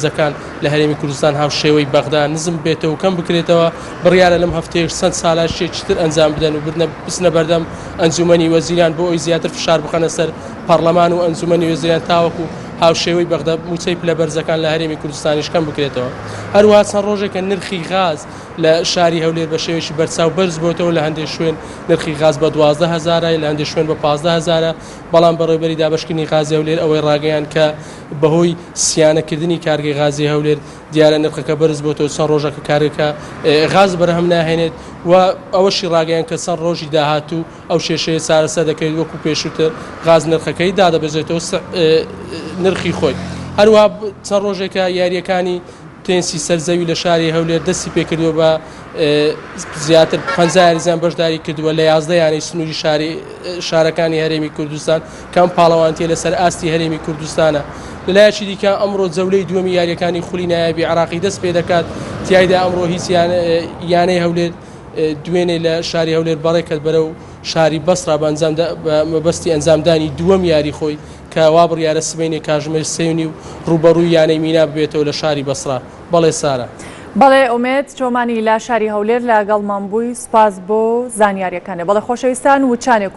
زەکان لە هەرێمی کوردستان هاوشێوەی بەغدا نزم بێتەوە کەم بکرێتەوە بڕیارە لەم هەفتەیەش چەند ساڵە شتێکتر ئەنجام بدەن و بچنە بەردەم ئەنجومەنی وەزیران بۆ ئەوی زیاتر فشار بخەنە سەر پەرلەمان و ئەنجومەنی وەزیران تاوەکو هاوشێوەی بەغدا موچەی پلە بەرزەکان لە هەرێمی کوردستانیش کەم بکرێتەوە. هەروەها چەند ڕۆژێکە نرخی غاز لە شاری هەولێر بە شێوەیەکی بەرچاو بەرز بۆتەوە لە هەندێک شوێن نرخی غاز بە 12,000 لە هەندێک شوێن بە 15,000 بەڵام بەڕێوەبەری دابەشکردنی غازی هەولێر ئەوەی ڕاگەیان کە بەهۆی سیانەکردنی کارگەی غازی هەولێر دیارە نرخەکە بەرز بۆتەوە چەند ڕۆژەکە کارێکە غاز بەرهەم ناهێنێت و ئەوەشی ڕاگەیان کە چەند ڕۆژی داهاتوو ئەو شێشەیە چارەسەر دەکەوێت وەکو پێشووتر غاز نرخەکەی دادەبێژێتەوە نرخی خۆی. هەروەها چەند ڕۆژێکە یاریەکانی تێنسی سەرزەوی لە شاری هەولێر دەستی پێکردووە بە زیاتر 50 یاریزان بەشداری کردووە لە 11 یانەی سنووری شارەکانی هەرێمی کوردستان کەم پاڵەوانتیە لەسەر ئاستی هەرێمی کوردستانە. لەلایەکی دیکە ئەمڕۆ جەولەی دووەمی یاریەکانی خولی نایابی عراقی دەست پێ دەکات تیایدا ئەمڕۆ هیچ یانەی هەولێر دوێنێ لە شاری هەولێر بەڕێکەت بەرەو شاری بەسرا بەستی ئەنجامدانی دووەم یاری خۆی کە وا بڕیارە سبەینێ کاژمێر سێونی و ڕوبەڕووی یانەی مینا ببێتەوە لە شاری بەسرا. بەڵێ سارە. بەڵێ ئومێد چۆمانی لا شاری هەولێر لەگەڵمان بووی سوپاس بۆ زانیاریەکانە. بەڵێ خۆشەویستان وچانێک